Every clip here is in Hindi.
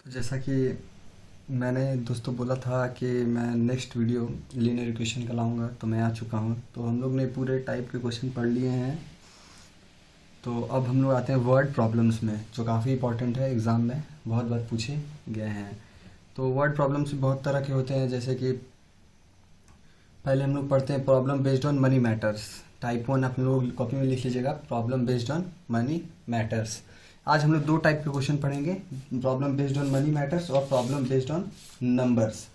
तो जैसा कि मैंने दोस्तों बोला था कि मैं नेक्स्ट वीडियो लीनियर इक्वेशन का लाऊंगा, तो मैं आ चुका हूँ। तो हम लोग ने पूरे टाइप के क्वेश्चन पढ़ लिए हैं। तो अब हम लोग आते हैं वर्ड प्रॉब्लम्स में, जो काफ़ी इंपॉर्टेंट है, एग्ज़ाम में बहुत बार पूछे गए हैं। तो वर्ड प्रॉब्लम्स बहुत तरह के होते हैं, जैसे कि पहले हम लोग पढ़ते हैं problem based on money matters. Type 1 आप लोग कॉपी में लिख लीजिएगा, problem based on money matters. आज हम लोग दो टाइप के क्वेश्चन पढ़ेंगे, problem based on money matters और प्रॉब्लम बेस्ड ऑन नंबर्स।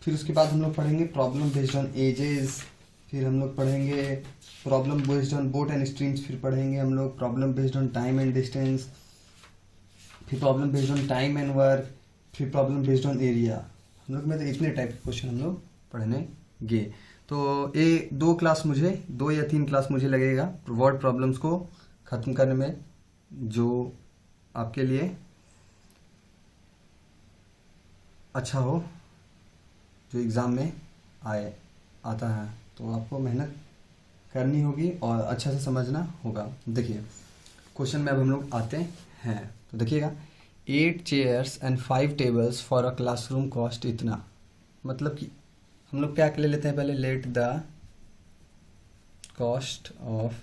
फिर उसके बाद हम लोग पढ़ेंगे प्रॉब्लम बेस्ड ऑन एजेस। फिर हम लोग पढ़ेंगे problem based on boat and streams. फिर पढ़ेंगे हम लोग problem based on time and distance. फिर problem based on time and work. फिर प्रॉब्लम बेस्ड ऑन एरिया। हम लोग में तो इतने टाइप के क्वेश्चन हम लोग पढ़नेंगे। तो ये दो या तीन क्लास मुझे लगेगा वर्ड प्रॉब्लम्स को ख़त्म करने में, जो आपके लिए अच्छा हो, जो एग्ज़ाम में आता है। तो आपको मेहनत करनी होगी और अच्छा से समझना होगा। देखिए क्वेश्चन में अब हम लोग आते हैं। तो देखिएगा, 8 chairs and 5 tables for a classroom cost इतना। मतलब कि हम लोग क्या ले लेते हैं, पहले let the cost of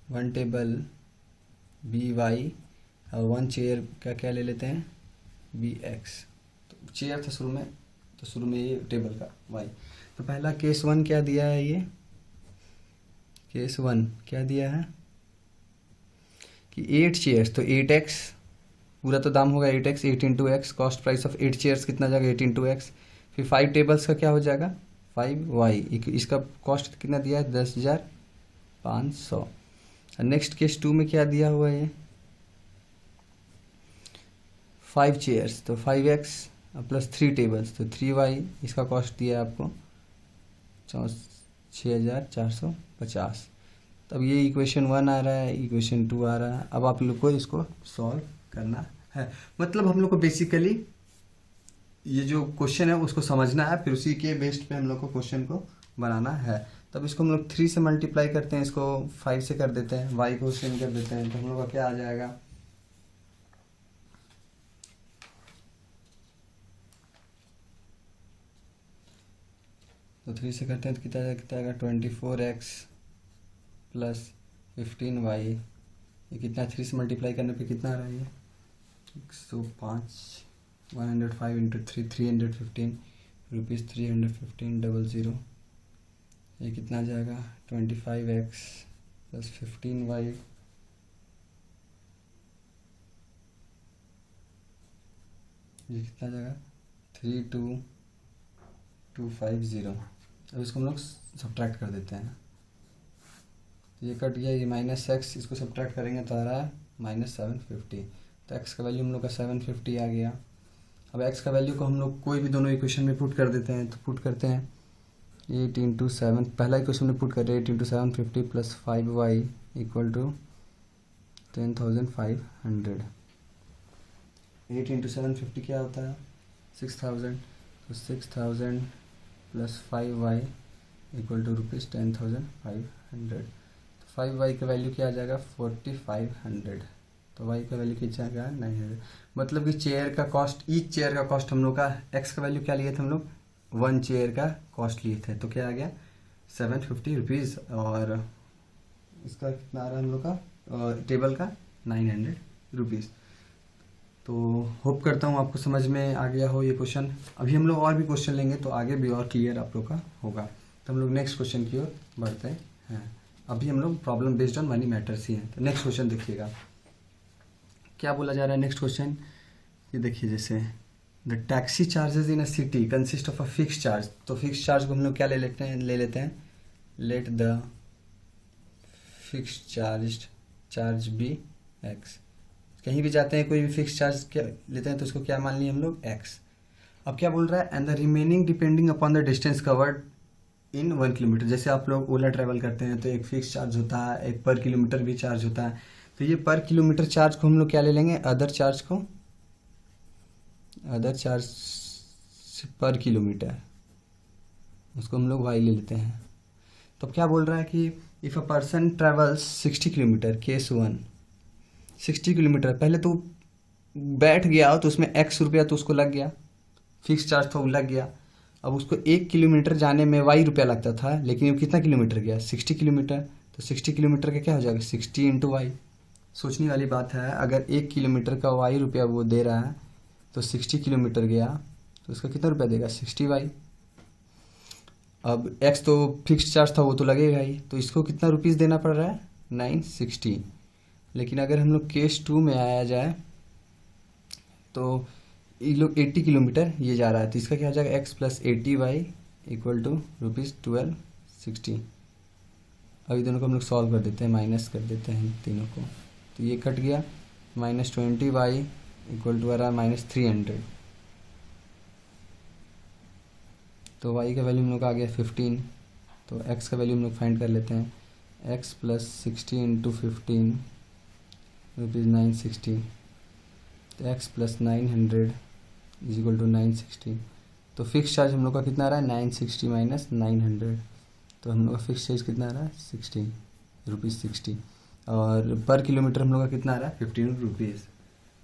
one table be Y और वन चेयर का क्या ले लेते हैं, बी एक्स। तो चेयर था शुरू में ये टेबल का वाई। तो पहला केस 1 क्या दिया है, ये केस 1 क्या दिया है कि 8 चेयर्स, तो 8x पूरा तो दाम होगा 8x, 8 into x. Cost price of 8 chairs कितना जाएगा, 8 इंटू एक्स। फिर 5 टेबल्स का क्या हो जाएगा, 5y। इसका कॉस्ट कितना दिया है, 10,500। नेक्स्ट केस 2 में क्या दिया हुआ है, 5 चेयर्स, तो 5x प्लस 3 टेबल्स, तो 3y। इसका कॉस्ट दिया है आपको 6,450। तब ये इक्वेशन 1 आ रहा है, इक्वेशन 2 आ रहा है। अब आप लोग को इसको सॉल्व करना है। मतलब हम लोग को बेसिकली ये जो क्वेश्चन है उसको समझना है, फिर उसी के बेस्ड पे हम लोग को क्वेश्चन को बनाना है। तब इसको हम लोग 3 से मल्टीप्लाई करते हैं, इसको 5 से कर देते हैं, y को सेम कर देते हैं। तो हम लोग का क्या आ जाएगा, तो 3 से करते हैं तो कितना आएगा 24x प्लस 15y। ये कितना 3 से मल्टीप्लाई करने पे कितना आ रहा है, ये 105, 105 इंटू 3, 315 रुपीज़, 315,000। ये कितना आ जाएगा 25x प्लस 15y। ये कितना आ जाएगा 32,250। अब इसको हम लोग सब्ट्रैक्ट कर देते हैं। ये कट गया, ये माइनस एक्स, इसको सब्ट्रैक्ट करेंगे तो आ रहा है -750। तो एक्स का वैल्यू हम लोग का 750 आ गया। अब एक्स का वैल्यू को हम लोग कोई भी दोनों इक्वेशन में पुट कर देते हैं। तो पुट करते हैं 8 इंटू 7, पहला इक्वेशन में पुट कर रहे हैं 8 into 750 plus 5y equal to 10,500। 8 into 750 क्या होता है 6,000। तो 6,000 plus 5y equal to rupees 10,500। 5y का वैल्यू क्या आ जाएगा 4,500। तो y का वैल्यू कितना आ गया 900। मतलब कि चेयर का कॉस्ट, ईच चेयर का कॉस्ट हम लोग का, x का वैल्यू क्या लिए थे हम लोग, 1 चेयर का कॉस्ट लिए थे। तो क्या आ गया 750 रुपीज़, और इसका कितना आ रहा है हम लोग का, टेबल का 900 रुपीज़। तो होप करता हूँ आपको समझ में आ गया हो ये क्वेश्चन। अभी हम लोग और भी क्वेश्चन लेंगे तो आगे भी और क्लियर आप लोग का होगा। तो हम लोग नेक्स्ट क्वेश्चन की ओर बढ़ते हैं। अभी हम लोग problem based on money matters ही हैं। तो नेक्स्ट क्वेश्चन देखिएगा क्या बोला जा रहा है। नेक्स्ट क्वेश्चन ये देखिए, जैसे the taxi charges in a city consist of a fix charge. तो फिक्स चार्ज को हम लोग क्या ले लेते हैं let the fix charge be X. कहीं भी जाते हैं कोई भी फिक्स चार्ज क्या लेते हैं तो उसको क्या मान लिए हम लोग एक्स। अब क्या बोल रहा है, and the remaining depending upon the distance covered in 1 kilometre. जैसे आप लोग ओला ट्रैवल करते हैं तो एक फिक्स चार्ज होता है, एक पर किलोमीटर भी चार्ज होता है। तो ये पर किलोमीटर चार्ज को हम लोग क्या ले लेंगे, अदर चार्ज पर किलोमीटर, उसको हम लोग वाई ले लेते हैं। तो क्या बोल रहा है कि if a person travels 60 kilometre, case 1, 60 kilometre, पहले तो बैठ गया तो उसमें x रुपया तो उसको लग गया, फिक्स चार्ज था वो लग गया। अब उसको 1 किलोमीटर जाने में y रुपया लगता था, लेकिन वो कितना किलोमीटर गया, 60 किलोमीटर। तो 60 किलोमीटर का क्या हो जाएगा, 60 इंटू वाई। सोचने वाली बात है, अगर 1 किलोमीटर का y रुपया वो दे रहा है तो 60 किलोमीटर गया तो उसका कितना रुपया देगा, 60y। अब x तो फिक्स चार्ज था वो तो लगेगा ही, तो इसको कितना रुपीज़ देना पड़ रहा है, 960। लेकिन अगर हम लोग केस 2 में आया जाए तो ये लोग 80 किलोमीटर ये जा रहा है, तो इसका क्या हो जाएगा, x plus 80y equal to ₹1260। अब दोनों को हम लोग सॉल्व कर देते हैं, माइनस कर देते हैं तीनों को, तो ये कट गया, -20y इक्वल टू आ रहा है -300। तो y का वैल्यू हम लोग का आ गया 15। तो x का वैल्यू हम लोग फाइंड कर लेते हैं, x प्लस 60 इंटू 15 ₹960। तो x plus 900 is equal to 960। तो फिक्स चार्ज हम लोग का कितना आ रहा है, 960 माइनस 900, तो हम लोग का फिक्स चार्ज कितना आ रहा है, ₹60। और पर किलोमीटर हम लोग का कितना आ रहा है, 15 रुपीज़।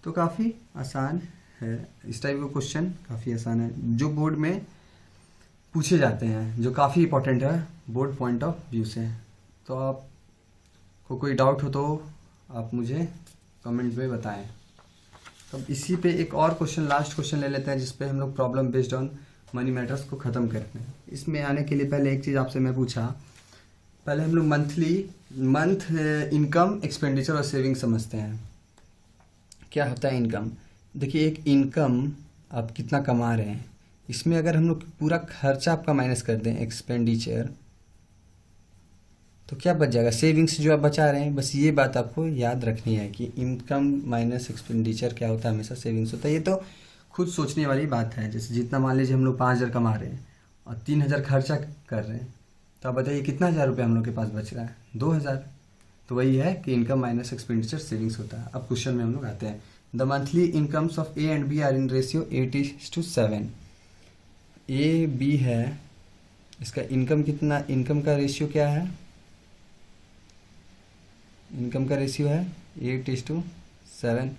तो काफ़ी आसान है, इस टाइप का क्वेश्चन काफ़ी आसान है जो बोर्ड में पूछे जाते हैं, जो काफ़ी इंपॉर्टेंट है बोर्ड पॉइंट ऑफ व्यू से। तो आपको कोई डाउट हो तो आप मुझे कमेंट में बताएं। तो इसी पे एक और क्वेश्चन, लास्ट क्वेश्चन ले लेते हैं, जिस पे हम लोग problem based on money matters को ख़त्म करते हैं। इसमें आने के लिए पहले एक चीज़ आपसे मैं पूछा, पहले हम लोग मंथ इनकम, एक्सपेंडिचर और सेविंग समझते हैं। क्या होता है इनकम? देखिए, एक इनकम आप कितना कमा रहे हैं, इसमें अगर हम लोग पूरा खर्चा आपका माइनस कर दें एक्सपेंडिचर, तो क्या बच जाएगा, सेविंग्स जो आप बचा रहे हैं। बस ये बात आपको याद रखनी है कि इनकम माइनस एक्सपेंडिचर क्या होता है, हमेशा सेविंग्स होता है। ये तो खुद सोचने वाली बात है। जैसे जितना मान लीजिए हम लोग 5,000 कमा रहे हैं और 3,000 खर्चा कर रहे हैं, तो आप बताइए कितना हज़ार रुपये हम लोग के पास बच रहा है, 2,000। तो वही है कि इनकम माइनस एक्सपेंडिचर सेविंग्स होता है। अब क्वेश्चन में हम लोग आते हैं, the monthly incomes of A and B are in ratio 8:7। A B है, इसका इनकम कितना, इनकम का रेशियो क्या है, इनकम का रेशियो है 8:7।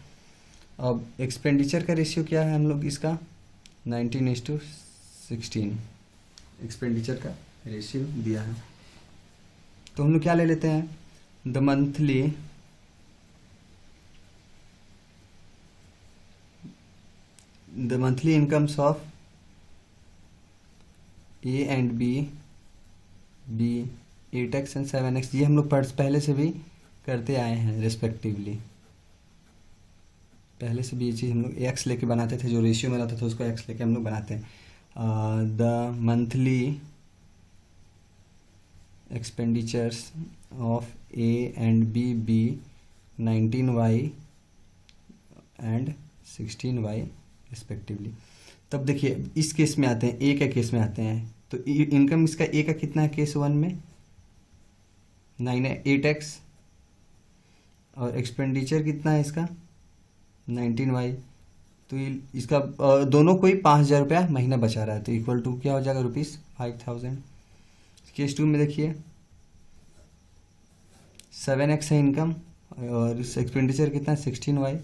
अब एक्सपेंडिचर का रेशियो क्या है हम लोग इसका, 19:16 एक्सपेंडिचर का रेशियो दिया है। तो हम लोग क्या ले लेते हैं, the monthly incomes of A and B 8x and 7x, ये हम लोग पहले से भी करते आए हैं रिस्पेक्टिवली। पहले से भी ये चीज़ हम लोग एक्स लेके बनाते थे, जो रेशियो में रहता था उसको एक्स लेके हम लोग बनाते हैं। The monthly expenditures of A and B 19y and 16y respectively. तब देखिए इस केस में आते हैं, ए के केस में आते हैं। तो इनकम इसका ए का कितना है केस 1 में, 8x, और एक्सपेंडिचर कितना है इसका 19y। तो इसका दोनों को ही 5,000 रुपया महीना बचा रहा है, तो इक्वल टू क्या हो जाएगा, ₹5,000। केस 2 में देखिए 7x है इनकम और एक्सपेंडिचर कितना है 16y,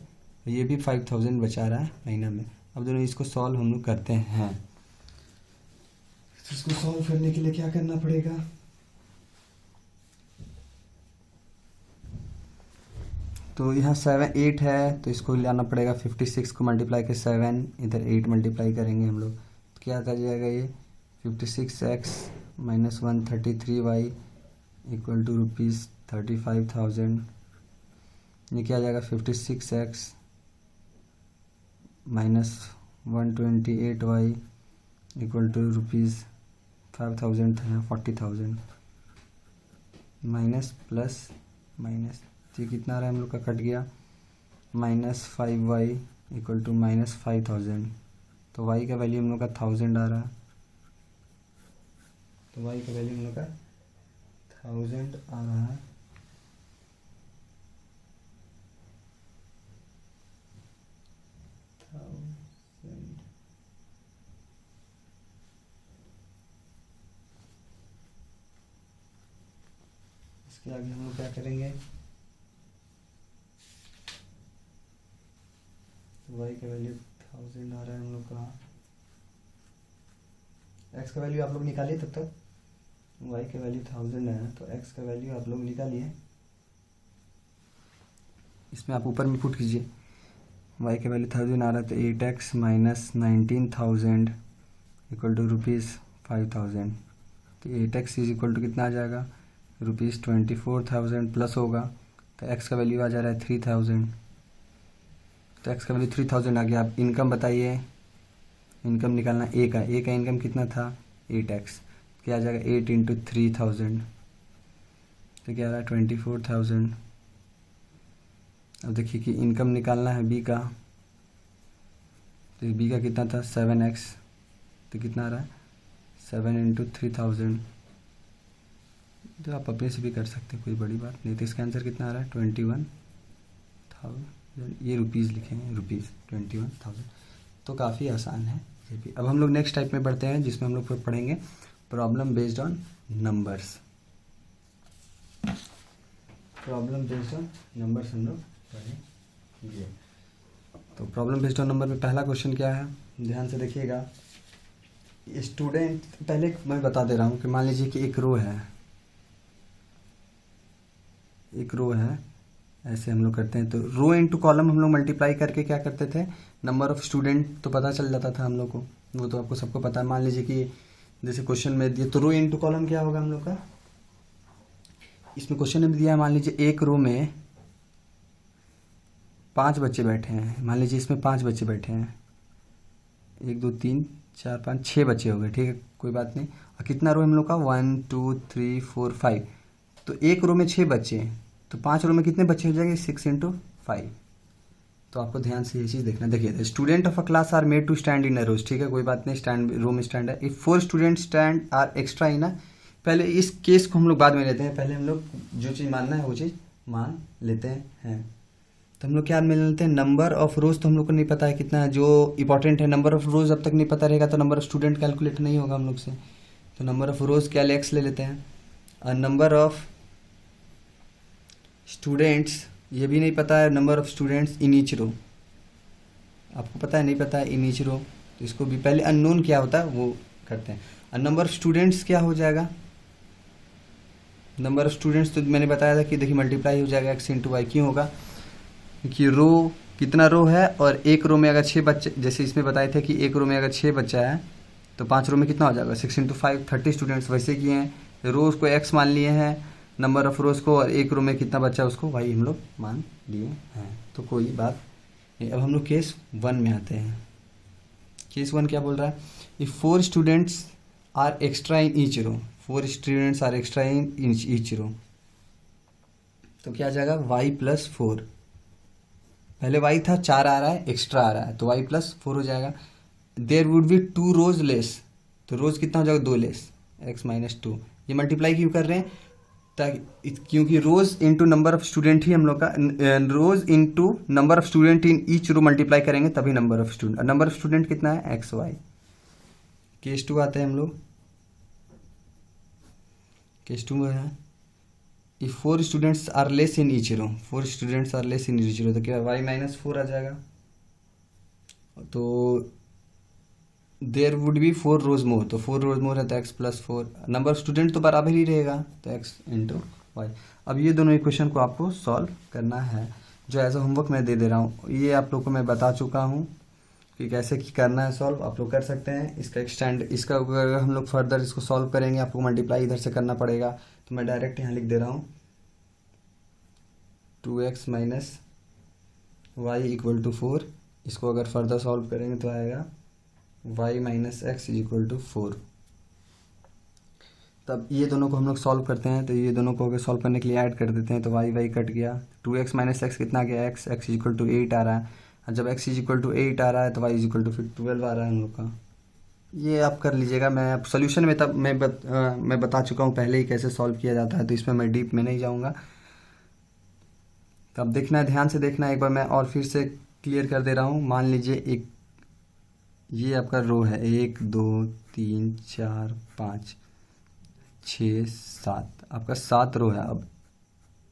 ये भी 5,000 बचा रहा है महीना में। अब दोनों इसको सॉल्व हम लोग करते हैं। इसको सॉल्व करने के लिए क्या करना पड़ेगा, तो यहाँ 8 है, तो इसको लाना पड़ेगा 56 को मल्टीप्लाई के 7, इधर 8 मल्टीप्लाई करेंगे हम लोग, तो क्या आ जाएगा ये 56x minus 133y equal to ₹35,000। ये क्या आ जाएगा 56x minus 128y equal to ₹5,000 था, 40,000 माइनस प्लस माइनस, ये कितना आ रहा है हम लोग का, कट गया, -5y इक्वल टू -5,000। तो y का वैल्यू हम लोग का 1,000 आ रहा है, तो y का वैल्यू हम लोग का 1,000 आ रहा है। इसके आगे हम लोग क्या करेंगे, वाई का वैल्यू 1000 आ रहा है हम लोग का, एक्स का वैल्यू आप लोग निकालिए तब तक। वाई का वैल्यू 1000 है तो एक्स का वैल्यू आप लोग निकालिए, इसमें आप ऊपर में पुट कीजिए। वाई का वैल्यू 1000 आ रहा है तो 8x माइनस 19,000 इक्वल टू ₹5000। तो 8x इज इक्वल टू कितना आ जाएगा, ₹24,000 प्लस होगा तो x का वैल्यू आ जा रहा है 3000। तो x का वैल्यू 3000 आ गया। आप इनकम बताइए, इनकम निकालना ए का इनकम कितना था 8x, क्या आ जाएगा 8 इंटू 3000 तो क्या आ रहा है 24,000। अब देखिए कि इनकम निकालना है बी का, तो बी का कितना था 7x, तो कितना आ रहा है 7 इंटू 3000। तो आप अपने से भी कर सकते हैं, कोई बड़ी बात नहीं। तो इसका आंसर कितना आ रहा है 21,000, ये रुपीज़ लिखे हैं, रुपीज़ 21,000। तो काफ़ी आसान है ये भी। अब हम लोग नेक्स्ट टाइप में बढ़ते हैं जिसमें हम लोग पढ़ेंगे problem based on numbers. Problem based on numbers हम लोग पढ़ेंगे। तो प्रॉब्लम बेस्ड ऑन नंबर में पहला क्वेश्चन क्या है, ध्यान से देखिएगा। स्टूडेंट, पहले मैं बता दे रहा हूँ कि मान लीजिए कि एक रो है, ऐसे हम लोग करते हैं। तो रो इनटू कॉलम हम लोग मल्टीप्लाई करके क्या करते थे, नंबर ऑफ स्टूडेंट तो पता चल जाता था हम लोग को, वो तो आपको सबको पता है। मान लीजिए कि जैसे क्वेश्चन में दिए तो रो इनटू कॉलम क्या होगा हम लोग का, इसमें क्वेश्चन में दिया है मान लीजिए एक रो में 5 बच्चे बैठे हैं, मान लीजिए इसमें 5 बच्चे बैठे हैं, 1 2 3 4 5 6 बच्चे हो गए, ठीक है कोई बात नहीं। और कितना रो हम लोग का 1 2 3 4 5, तो एक रो में 6 बच्चे हैं तो 5 रो में कितने बच्चे हो जाएंगे 6 इंटू 5। तो आपको ध्यान से ये चीज़ देखना। देखिए student of a class are made to stand in a rows, ठीक है कोई बात नहीं, स्टैंड रो में स्टैंड है। If 4 student stand are extra in a, पहले इस केस को हम लोग बाद में लेते हैं, पहले हम लोग जो चीज़ मानना है वो चीज़ मान लेते हैं। तो हम लोग क्या मान लेते हैं, नंबर ऑफ रोज तो हम लोग को नहीं पता है कितना है, जो इंपॉर्टेंट है नंबर ऑफ रोज अब तक नहीं पता रहेगा तो नंबर ऑफ स्टूडेंट कैलकुलेट नहीं होगा हम लोग से। तो नंबर ऑफ रोज क्या एक्स ले लेते हैं, और नंबर ऑफ स्टूडेंट्स ये भी नहीं पता है, number of students in each row आपको पता है नहीं पता है इन ईच रो, तो इसको भी पहले अननोन क्या होता है वो करते हैं। और नंबर ऑफ स्टूडेंट्स क्या हो जाएगा, नंबर ऑफ स्टूडेंट्स तो मैंने बताया था कि देखिए मल्टीप्लाई हो जाएगा एक्स इंटू वाई। क्यों होगा, क्योंकि रो कितना रो है और एक रो में अगर 6 बच्चे, जैसे इसमें बताए थे कि एक रो में अगर 6 बच्चा है तो 5 रो में कितना हो जाएगा 6 इंटू 5 30 स्टूडेंट्स वैसे किए हैं। रोज़ को एक्स मान लिए हैं नंबर ऑफ रोज़ को, और एक रो में कितना बच्चा उसको वाई हम लोग मान लिए हैं, तो कोई बात नहीं। अब हम लोग केस 1 में आते हैं। केस 1 क्या बोल रहा है, if 4 students are extra in each row, 4 students are extra in each row, तो क्या आ जाएगा वाई प्लस 4, पहले वाई था 4 आ रहा है एक्स्ट्रा आ रहा है तो वाई प्लस 4 हो जाएगा। There would be 2 rows less, तो रोज कितना हो जाएगा 2 लेस, एक्स माइनस 2। ये मल्टीप्लाई क्यों कर रहे हैं, ताकि क्योंकि rows into number of student ही हम लोग का, rows into number of student in each row multiply करेंगे तभी नंबर ऑफ स्टूडेंट, और नंबर ऑफ स्टूडेंट कितना है एक्स वाई। केस 2 आते हैं हम लोग, केस 2 में है if 4 students are less in each row, 4 students are less in each row, तो क्या वाई माइनस 4 आ जाएगा। तो there would be 4 rows more, तो 4 रोज मोर है तो X plus 4, number of student तो बराबर ही रहेगा तो एक्स इंटू वाई। अब ये दोनों इक्वेशन को आपको सॉल्व करना है, जो एज अ होमवर्क मैं दे दे रहा हूँ। ये आप लोग को मैं बता चुका हूँ कि कैसे करना है सॉल्व, आप लोग कर सकते हैं। इसका एक्सटेंड, इसका अगर हम लोग फर्दर इसको सॉल्व करेंगे आपको मल्टीप्लाई इधर से करना पड़ेगा, तो मैं डायरेक्ट यहाँ लिख दे रहा हूँ 2x minus Y equal to 4। इसको अगर फर्दर सॉल्व करेंगे तो आएगा y minus X equal to 4। तब ये दोनों को हम लोग सॉल्व करते हैं, तो ये दोनों को अगर सॉल्व करने के लिए ऐड कर देते हैं तो y कट गया, 2x माइनस एक्स कितना गया x इक्वल टू 8 आ रहा है, और जब x इक्वल टू 8 आ रहा है तो y इक्वल टू फिर 12 आ रहा है हम लोग का। ये आप कर लीजिएगा, मैं अब सोल्यूशन में तब मैं बता चुका हूँ पहले ही कैसे सॉल्व किया जाता है, तो इसमें मैं डीप में नहीं जाऊँगा। तब देखना है, ध्यान से देखना है, एक बार मैं और फिर से क्लियर कर दे रहा हूँ। मान लीजिए एक ये आपका रो है 1 2 3 4 5 6 7, आपका 7 रो है। अब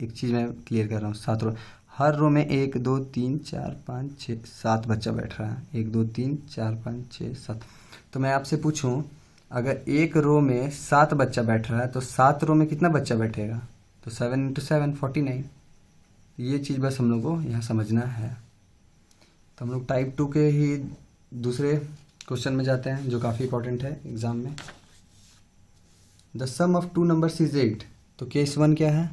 एक चीज़ मैं क्लियर कर रहा हूँ, 7 रो, हर रो में 1 2 3 4 5 6 7 बच्चा बैठ रहा है, 1 2 3 4 5 6 7। तो मैं आपसे पूछूं, अगर एक रो में 7 बच्चा बैठ रहा है तो 7 रो में कितना बच्चा बैठेगा? तो 7 इंटू 7 49। ये चीज़ बस हम लोग को यहाँ समझना है। तो हम लोग टाइप 2 के ही दूसरे क्वेश्चन में जाते हैं जो काफ़ी इंपॉर्टेंट है एग्ज़ाम में। The sum of two numbers is 8। तो केस 1 क्या है?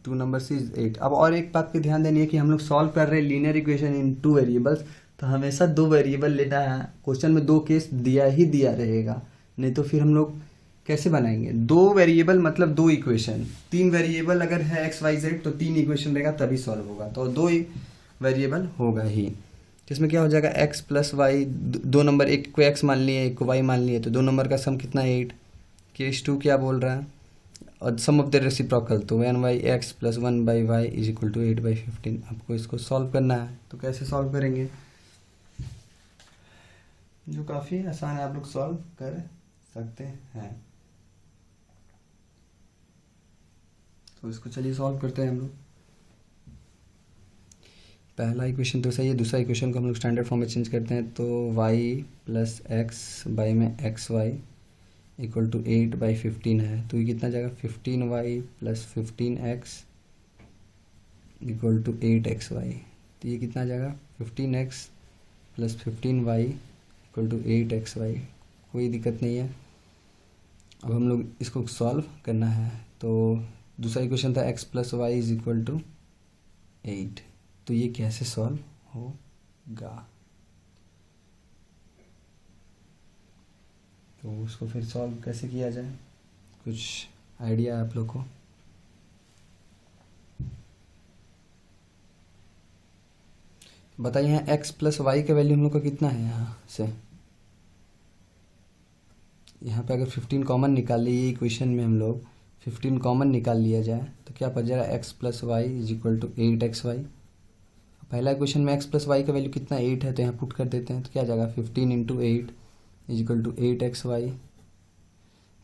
Two numbers is 8। अब और एक बात पे ध्यान देनी है कि हम लोग सॉल्व कर रहे हैं लीनियर इक्वेशन इन 2 वेरिएबल्स, तो हमेशा 2 वेरिएबल लेना है। क्वेश्चन में 2 केस दिया ही दिया रहेगा, नहीं तो फिर हम लोग कैसे बनाएंगे? 2 वेरिएबल मतलब 2 इक्वेशन। 3 वेरिएबल अगर है एक्स वाई जेड तो 3 इक्वेशन रहेगा तभी सॉल्व होगा, तो 2 वेरिएबल होगा ही। तो इसमें क्या हो जाएगा? एक्स प्लस वाई, 2 नंबर, एक को एक्स मान लिए एक को वाई मान लिए, तो 2 नंबर का सम कितना? 8। केस 2 क्या बोल रहा है? और सम ऑफ द रेसिप्रोकल, तो 1/x plus 1/y is equal to 8/15। आपको इसको सॉल्व करना है, तो कैसे सॉल्व करेंगे? जो काफ़ी आसान है, आप लोग सॉल्व कर सकते हैं। तो इसको चलिए सॉल्व करते हैं हम लोग। पहला इक्वेशन तो सही है, दूसरा इक्वेशन को हम लोग स्टैंडर्ड फॉर्म में चेंज करते हैं। तो y प्लस एक्स बाई में XY इक्वल टू 8/15 है, तो ये कितना जाएगा? 15y plus 15x equal to 8xy। तो ये कितना जाएगा? 15x plus 15y equal to 8xy। कोई दिक्कत नहीं है। अब हम लोग इसको सॉल्व करना है। तो दूसरा इक्वेशन था x plus Y is equal to 8। तो ये कैसे सॉल्व होगा? तो उसको फिर सॉल्व कैसे किया जाए, कुछ आइडिया है आप लोग को? बताइए यहाँ x प्लस वाई का वैल्यू हम लोग का कितना है? यहाँ से यहाँ पे अगर 15 कॉमन निकाल लिए इक्वेशन में, हम लोग 15 कॉमन निकाल लिया जाए तो क्या बच जाएगा? x plus Y is equal to 8xy। पहला इक्वेशन में x प्लस वाई का वैल्यू कितना? 8 है, तो यहाँ पुट कर देते हैं, तो क्या जाएगा? 15 into 8 is equal to 8xy।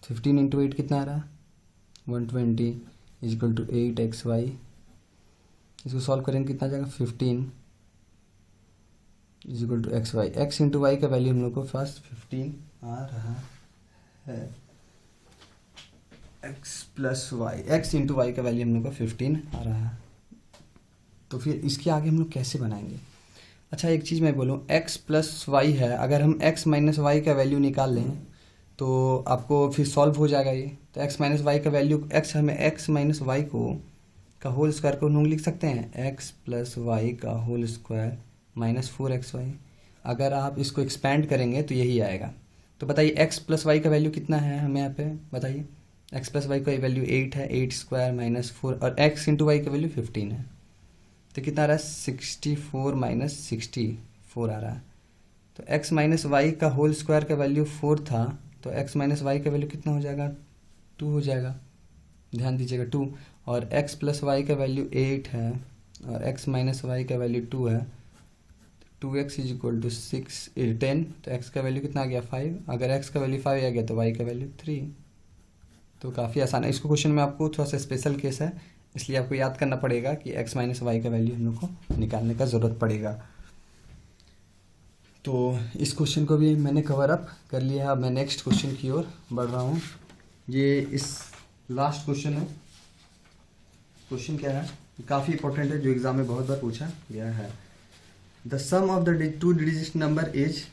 15 into 8 कितना आ रहा? 120 इज इक्वल टू 8xy। इसको सॉल्व करेंगे कितना जाएगा? 15 is equal to xy। x into Y का वैल्यू हम लोग को फर्स्ट 15 आ रहा है। x plus Y, x into Y का वैल्यू हम लोग को 15 आ रहा है। तो फिर इसके आगे हम लोग कैसे बनाएंगे? अच्छा, एक चीज़ मैं बोलूँ, x प्लस वाई है, अगर हम x माइनस वाई का वैल्यू निकाल लें तो आपको फिर सॉल्व हो जाएगा ये। तो x माइनस वाई का वैल्यू, हमें x माइनस वाई का होल स्क्वायर को हम लोग लिख सकते हैं x प्लस वाई का होल स्क्वायर माइनस 4xy। अगर आप इसको एक्सपैंड करेंगे तो यही आएगा। तो बताइए x प्लस वाई का वैल्यू कितना है हमें यहाँ पे? बताइए, x प्लस वाई का वैल्यू 8 है, 8 स्क्वायर माइनस 4, और x इंटू वाई का वैल्यू 15 है, तो कितना आ रहा है? 64 माइनस 64 आ रहा है। तो x माइनस वाई का होल स्क्वायर का वैल्यू 4 था, तो x माइनस वाई का वैल्यू कितना हो जाएगा? 2 हो जाएगा। ध्यान दीजिएगा 2, और x प्लस वाई का वैल्यू 8 है और x माइनस वाई का वैल्यू 2 है। 2x इज इक्वल टू 10, तो x का वैल्यू कितना आ गया? 5। अगर x का वैल्यू 5 आ गया तो y का वैल्यू 3। तो काफ़ी आसान है। इसको क्वेश्चन में आपको थोड़ा सा स्पेशल केस है, इसलिए आपको याद करना पड़ेगा कि x माइनस वाई का वैल्यू हम लोग को निकालने का ज़रूरत पड़ेगा। तो इस क्वेश्चन को भी मैंने कवर अप कर लिया है। अब मैं नेक्स्ट क्वेश्चन की ओर बढ़ रहा हूँ। ये इस लास्ट क्वेश्चन है। क्वेश्चन क्या है? काफ़ी इंपॉर्टेंट है, जो एग्जाम में बहुत बार पूछा गया है। The sum of the 2 digit number is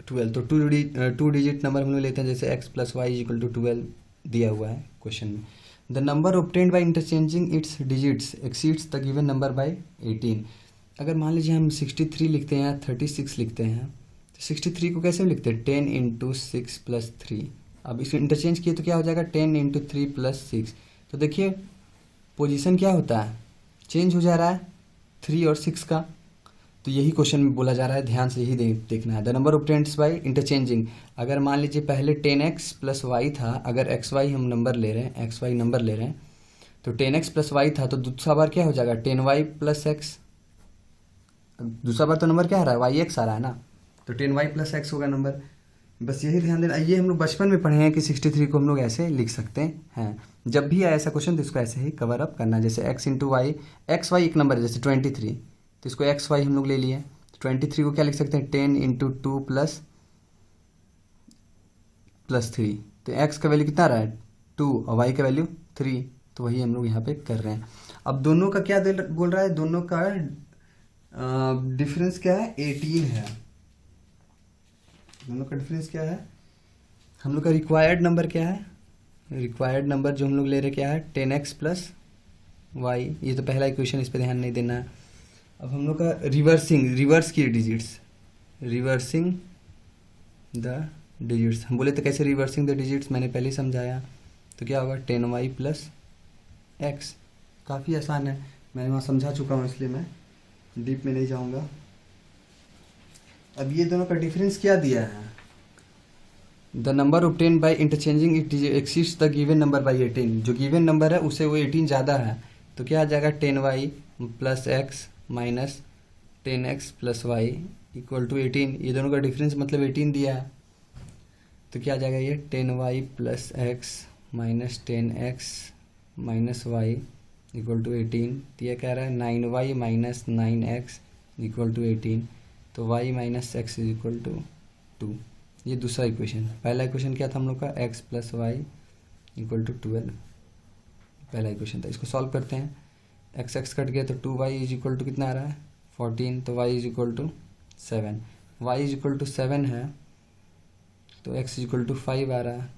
12। तो 2 डिजिट नंबर हम लोग लेते हैं, जैसे x plus Y is equal to 12 दिया हुआ है क्वेश्चन में। The number obtained by interchanging its digits exceeds the given number by 18। अगर मान लीजिए हम 63 लिखते हैं या 36 लिखते हैं, तो 63 को कैसे लिखते हैं? 10 इंटू 6 प्लस 3। अब इसको इंटरचेंज किए तो क्या हो जाएगा? 10 इंटू 3 प्लस 6। तो देखिए पोजीशन क्या होता है? चेंज हो जा रहा है 3 और 6 का। तो यही क्वेश्चन में बोला जा रहा है, ध्यान से यही देखना है। The number obtained by interchanging, अगर मान लीजिए पहले 10x प्लस वाई था, अगर xy हम नंबर ले रहे हैं, xy नंबर ले रहे हैं, तो 10x प्लस वाई था, तो दूसरा बार क्या हो जाएगा? 10y plus x। दूसरा बार तो नंबर क्या आ रहा है? yx आ रहा है ना, तो 10y प्लस x होगा नंबर। बस यही ध्यान देना, ये हम लोग बचपन में पढ़े हैं कि 63 को हम लोग ऐसे लिख सकते हैं। जब भी आए ऐसा क्वेश्चन तो इसको ऐसे ही कवर अप करना, जैसे x into Y, X Y एक नंबर है जैसे 23, तो इसको एक्स वाई हम लोग ले लिए। 23 को क्या लिख सकते हैं, 10 इंटू 2 प्लस 3, तो x का वैल्यू कितना रहा है 2 और y का वैल्यू 3, तो वही हम लोग यहाँ पे कर रहे हैं। अब दोनों का क्या बोल रहा है, दोनों का डिफरेंस क्या है, 18 है। दोनों का डिफरेंस क्या है, हम लोग का रिक्वायर्ड नंबर क्या है, रिक्वायर्ड नंबर जो हम लोग ले रहे क्या है 10x प्लस वाई, ये तो पहला इक्वेशन, इस पर ध्यान नहीं देना है। अब हम लोग का रिवर्स की डिजिट्स, रिवर्सिंग द डिजिट्स, हम बोले तो कैसे रिवर्सिंग द डिजिट्स, मैंने पहले ही समझाया। तो क्या होगा 10y प्लस x, काफ़ी आसान है, मैंने वहाँ समझा चुका हूँ इसलिए मैं डीप में नहीं जाऊँगा। अब ये दोनों का डिफरेंस क्या दिया है, the number obtain by interchanging it exceeds the given number by 18, जो गिवन नंबर है उससे वो 18 ज़्यादा है, तो क्या आ जाएगा 10y plus X minus 10x plus Y equal to 18, ये दोनों का डिफरेंस मतलब 18 दिया है, तो क्या आ जाएगा ये 10y plus X minus 10x minus Y equal to 18, तो ये कह रहा है 9y minus 9x equal to 18, तो y minus X is equal to 2। ये दूसरा इक्वेशन। पहला इक्वेशन क्या था हम लोग का, x plus Y equal to 12, पहला इक्वेशन था। इसको सॉल्व करते हैं, x x कट गया तो 2y इज इक्वल टू कितना आ रहा है 14, तो y is equal to 7, y is equal to 7 है, तो x इज इक्वल टू 5 आ रहा है।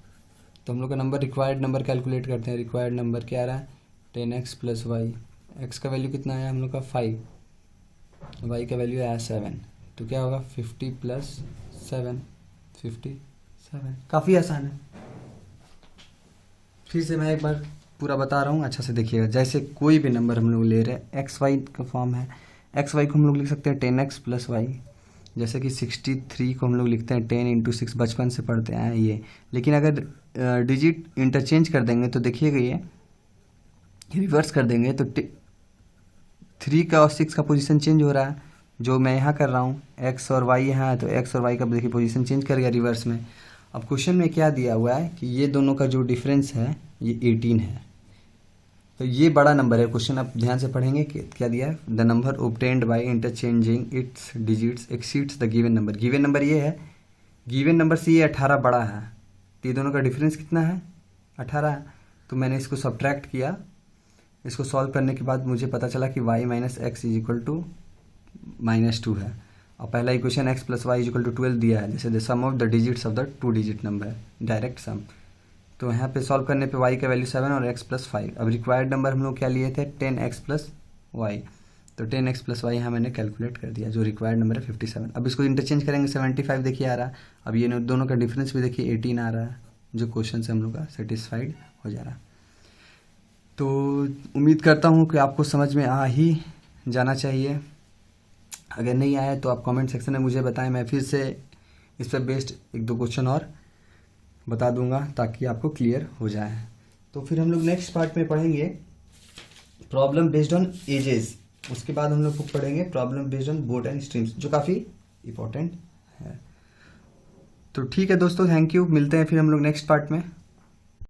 तो हम लोग का नंबर, रिक्वायर्ड नंबर कैलकुलेट करते हैं, रिक्वायर्ड नंबर क्या आ रहा है 10x प्लस वाई, एक्स का वैल्यू कितना है हम लोग का 5, वाई का वैल्यू आया 7, तो क्या होगा 50 प्लस 7, 57। काफ़ी आसान है, फिर से मैं एक बार पूरा बता रहा हूँ, अच्छा से देखिएगा। जैसे कोई भी नंबर हम लोग ले रहे हैं, एक्स वाई का फॉर्म है, एक्स वाई को हम लोग लिख सकते हैं 10x प्लस वाई, जैसे कि 63 को हम लोग लिखते हैं 10 इंटू 6, बचपन से पढ़ते हैं ये। लेकिन अगर डिजिट इंटरचेंज कर देंगे तो देखिएगा ये रिवर्स कर देंगे तो 3 का और 6 का पोजीशन चेंज हो रहा है, जो मैं यहाँ कर रहा हूँ, x और y यहाँ है तो x और y का देखिए पोजीशन चेंज कर गया रिवर्स में। अब क्वेश्चन में क्या दिया हुआ है कि ये दोनों का जो डिफरेंस है ये 18 है, तो ये बड़ा नंबर है। क्वेश्चन आप ध्यान से पढ़ेंगे कि क्या दिया है, the number obtained by interchanging its digits exceeds the given number. Given number ये है, गिवन नंबर से ये 18 बड़ा है, तो ये दोनों का डिफरेंस कितना है 18 है। तो मैंने इसको सब्ट्रैक्ट किया, इसको सॉल्व करने के बाद मुझे पता चला कि y minus X is equal to -2 है, और पहला equation x plus Y is equal to 12 दिया है, जैसे the sum of the digits of the 2 digit number, direct sum. तो यहाँ पे सॉल्व करने पे y का वैल्यू 7 और x प्लस 5। अब रिक्वायर्ड नंबर हम लोग क्या लिए थे 10x प्लस वाई, तो 10x प्लस वाई यहाँ मैंने कैलकुलेट कर दिया, जो रिक्वायर्ड नंबर है 57। अब इसको इंटरचेंज करेंगे 75 देखिए आ रहा, अब ये दोनों का डिफरेंस भी देखिए 18 आ रहा है, जो क्वेश्चन से हम लोग का सेटिस्फाइड हो जा रहा है। तो उम्मीद करता हूँ कि आपको समझ में आ ही जाना चाहिए, अगर नहीं आया तो आप कमेंट सेक्शन में मुझे बताएं, मैं फिर से इस पर बेस्ड 1-2 क्वेश्चन और बता दूंगा ताकि आपको क्लियर हो जाए। तो फिर हम लोग नेक्स्ट पार्ट में पढ़ेंगे प्रॉब्लम बेस्ड ऑन एजेस, उसके बाद हम लोग पढ़ेंगे problem based on board and streams, जो काफ़ी इम्पोर्टेंट है। तो ठीक है दोस्तों, थैंक यू, मिलते हैं फिर हम लोग नेक्स्ट पार्ट में।